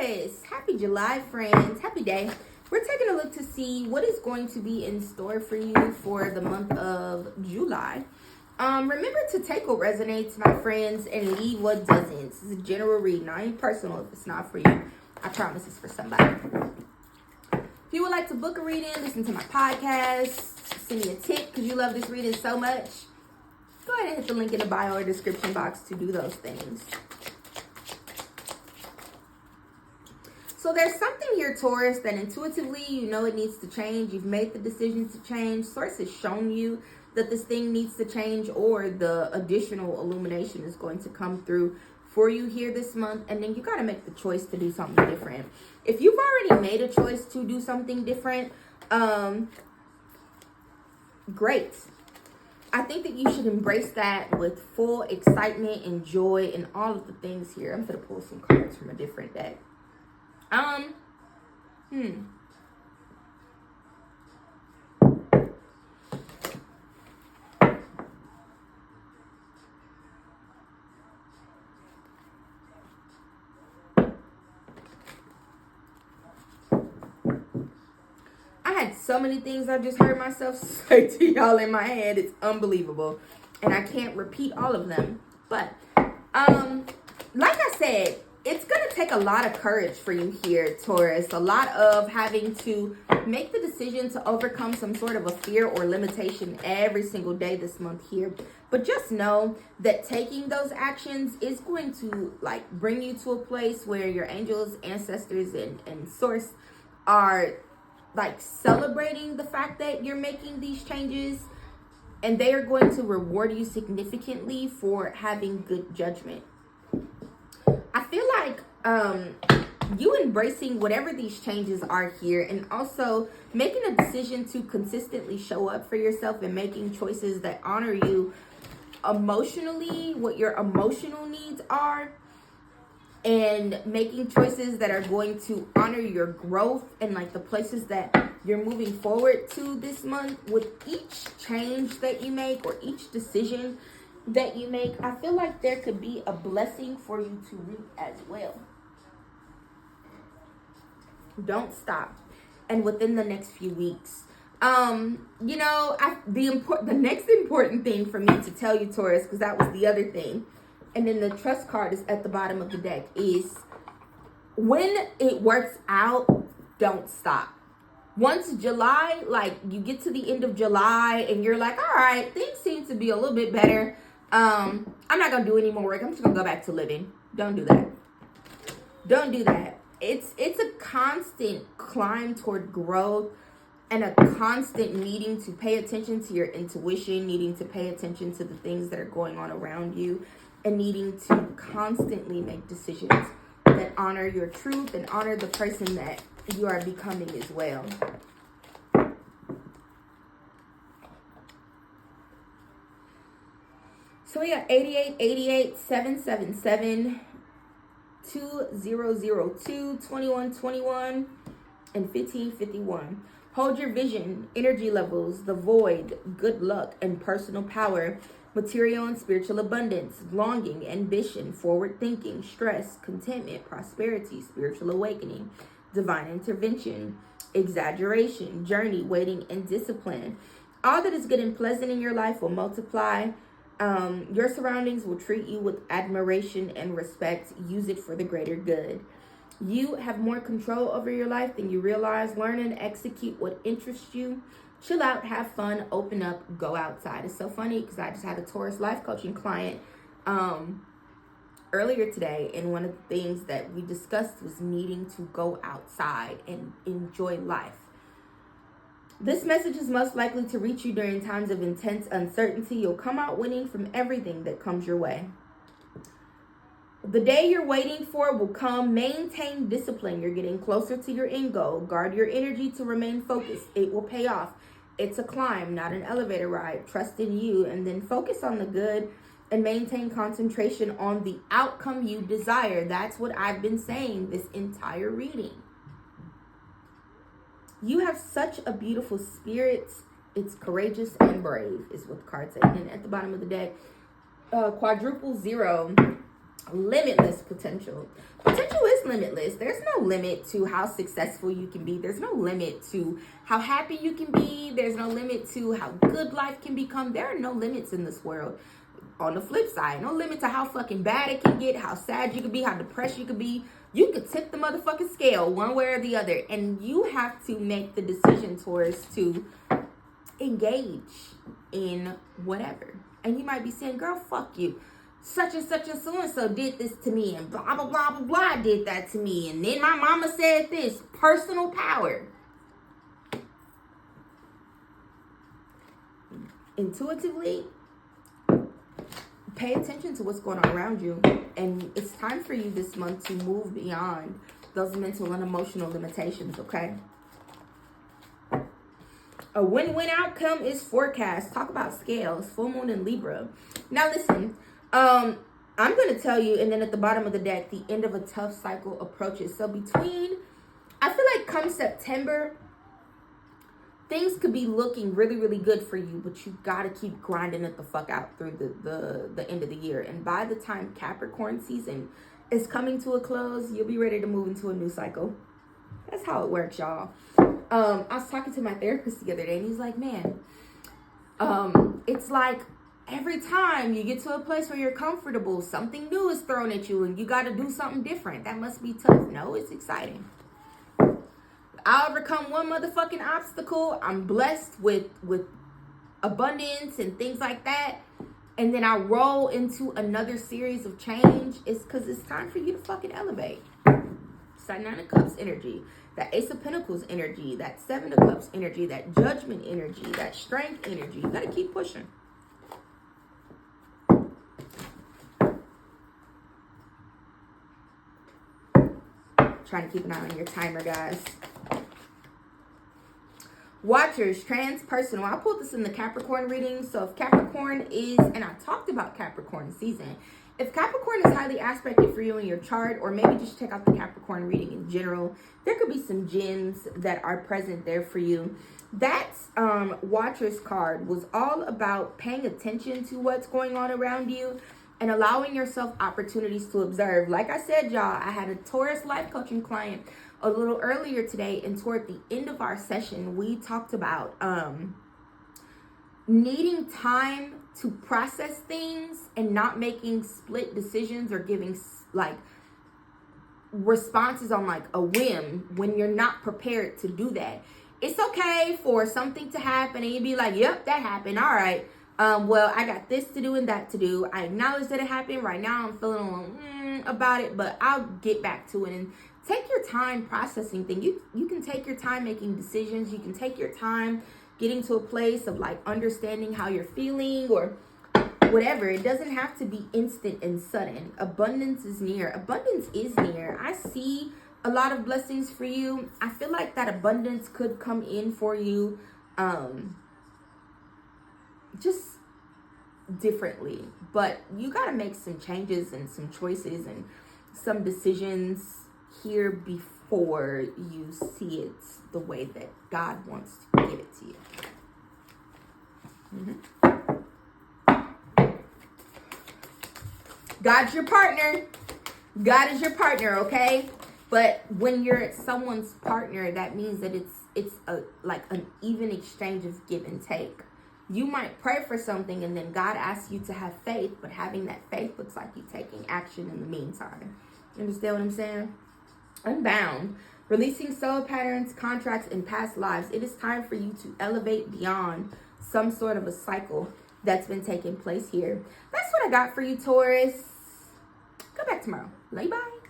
Taurus, happy July, friends. Happy day. We're taking a look to see what is going to be in store for you for the month of July. Remember to take what resonates, my friends, and leave what doesn't. This is a general read, not even personal if it's not for you. I promise it's for somebody. If you would like to book a reading, listen to my podcast, send me a tip because you love this reading so much, go ahead and hit the link in the bio or description box to do those things. So there's something here, Taurus, that intuitively you know it needs to change. You've made the decision to change. Source has shown you that this thing needs to change, or the additional illumination is going to come through for you here this month. And then you got to make the choice to do something different. If you've already made a choice to do something different, great. I think that you should embrace that with full excitement and joy and all of the things here. I'm going to pull some cards from a different deck. I had so many things I just heard myself say to y'all in my head. It's unbelievable. And I can't repeat all of them. But, like I said, it's going to take a lot of courage for you here, Taurus. A lot of having to make the decision to overcome some sort of a fear or limitation every single day this month here. But just know that taking those actions is going to bring you to a place where your angels, ancestors, and source are celebrating the fact that you're making these changes. And they are going to reward you significantly for having good judgment. I feel like you embracing whatever these changes are here, and also making a decision to consistently show up for yourself and making choices that honor you emotionally, what your emotional needs are, and making choices that are going to honor your growth and the places that you're moving forward to this month. With each change that you make or each decision that you make, I feel like there could be a blessing for you to reap as well. Don't stop. And within the next few weeks, the next important thing for me to tell you, Taurus, because that was the other thing, and then the trust card is at the bottom of the deck, is when it works out, don't stop. Once July, you get to the end of July and you're like, all right, things seem to be a little bit better. I'm not going to do any more work. I'm just going to go back to living. Don't do that. Don't do that. It's a constant climb toward growth and a constant needing to pay attention to your intuition, needing to pay attention to the things that are going on around you, and needing to constantly make decisions that honor your truth and honor the person that you are becoming as well. So we got 8888, 777, 2002, 2121, and 1551. Hold your vision, energy levels, the void, good luck, and personal power, material and spiritual abundance, longing, ambition, forward thinking, stress, contentment, prosperity, spiritual awakening, divine intervention, exaggeration, journey, waiting, and discipline. All that is good and pleasant in your life will multiply. Your surroundings will treat you with admiration and respect. Use it for the greater good. You have more control over your life than you realize. Learn and execute what interests you. Chill out, have fun, open up, go outside. It's so funny because I just had a Taurus life coaching client earlier today, and one of the things that we discussed was needing to go outside and enjoy life. This message is most likely to reach you during times of intense uncertainty. You'll come out winning from everything that comes your way. The day you're waiting for will come. Maintain discipline. You're getting closer to your end goal. Guard your energy to remain focused. It will pay off. It's a climb, not an elevator ride. Trust in you, and then focus on the good and maintain concentration on the outcome you desire. That's what I've been saying this entire reading. You have such a beautiful spirit. It's courageous and brave is what the card says. And at the bottom of the deck, quadruple zero. limitless potential. Potential is limitless. There's no limit to how successful you can be. There's no limit to how happy you can be. There's no limit to how good life can become. There are no limits in this world. On the flip side, no limit to how fucking bad it can get, how sad you can be, how depressed you can be. You could tip the motherfucking scale one way or the other. And you have to make the decision, Taurus, to engage in whatever. And you might be saying, girl, fuck you. Such and so-and-so did this to me, and blah, blah, blah, blah, blah did that to me. And then my mama said this. Personal power. Intuitively, pay attention to what's going on around you. And it's time for you this month to move beyond those mental and emotional limitations, okay? A win-win outcome is forecast. Talk about scales. Full moon in Libra. Now listen, I'm going to tell you, and then at the bottom of the deck, the end of a tough cycle approaches. So between, I feel like come September, things could be looking really, really good for you, but you got to keep grinding it the fuck out through the end of the year. And by the time Capricorn season is coming to a close, you'll be ready to move into a new cycle. That's how it works, y'all. I was talking to my therapist the other day, and he's like, man, it's like every time you get to a place where you're comfortable, something new is thrown at you, and you got to do something different. That must be tough. No, it's exciting. I'll overcome one motherfucking obstacle. I'm blessed with abundance and things like that. And then I roll into another series of change. It's because it's time for you to fucking elevate. It's that Nine of Cups energy, that Ace of Pentacles energy, that Seven of Cups energy, that Judgment energy, that Strength energy. You got to keep pushing. Trying to keep an eye on your timer, guys. Watchers, transpersonal. I pulled this in the Capricorn reading. So if Capricorn is, and I talked about Capricorn season. If Capricorn is highly aspected for you in your chart, or maybe just check out the Capricorn reading in general, there could be some gems that are present there for you. That Watchers card was all about paying attention to what's going on around you and allowing yourself opportunities to observe. Like I said, y'all, I had a Taurus life coaching client a little earlier today, and toward the end of our session, we talked about needing time to process things and not making split decisions or giving like responses on like a whim when you're not prepared to do that. It's okay for something to happen and you'd be like, yep, that happened. All right. Well, I got this to do and that to do. I acknowledge that it happened. Right now I'm feeling about it, but I'll get back to it. And take your time processing things. You can take your time making decisions. You can take your time getting to a place of like understanding how you're feeling or whatever. It doesn't have to be instant and sudden. Abundance is near. Abundance is near. I see a lot of blessings for you. I feel like that abundance could come in for you just differently. But you got to make some changes and some choices and some decisions here before you see it the way that God wants to give it to you. God's your partner. God is your partner, okay? But when you're someone's partner, that means that it's like an even exchange of give and take. You might pray for something and then God asks you to have faith, but having that faith looks like you taking action in the meantime. You understand what I'm saying? Unbound. Releasing soul patterns, contracts, and past lives. It is time for you to elevate beyond some sort of a cycle that's been taking place here. That's what I got for you, Taurus. Come back tomorrow. Bye-bye.